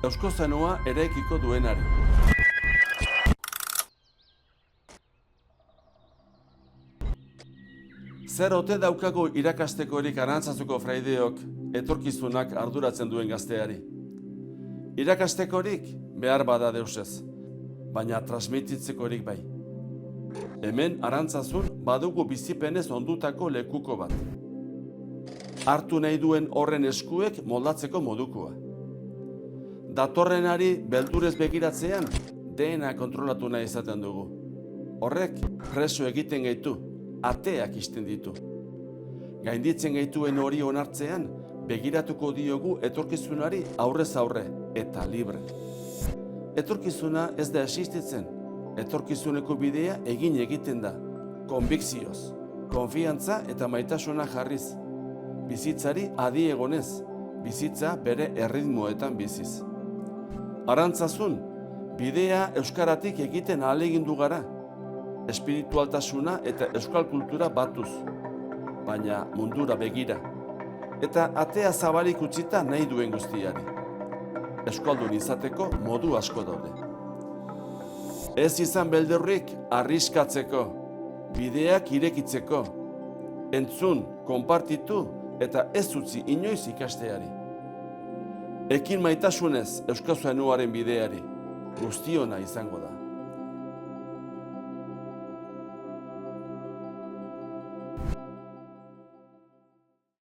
Eusko Zenua eraikiko duenari. Zer ote daukagu irakastekorik Arantzazuko fraideok etorkizunak arduratzen duen gazteari? Irakastekorik behar bada deusez, baina transmititzekorik bai. Hemen Arantzazun badugu bizipenez ondutako lekuko bat. Hartu nahi duen horren eskuek moldatzeko modukoa. Datorrenari beldurez begiratzean, dena kontrolatu nahi izaten dugu. Horrek preso egiten gaitu, ateak isten ditu. Gainditzen gaituen hori onartzean, begiratuko diogu etorkizunari aurrez aurre eta libre. Etorkizuna ez da existitzen, etorkizuneko bidea egiten da, konbikzioz, konfiantza eta maitasuna jarriz. Bizitzari adi egonez, bizitza bere erritmoetan biziz. Arantzazun, bidea euskaratik egiten ahalegindu gara, espiritualtasuna eta euskal kultura batuz, baina mundura begira, eta atea zabalik utzita nahi duen guztiari. Euskaldun izateko modu asko daude. Ez izan beldurrik arriskatzeko, bideak irekitzeko, entzun, konpartitu eta ez utzi inoiz ikasteari. Ekin maitasunez Eusko Zenuaren bideari, guztiona izango da.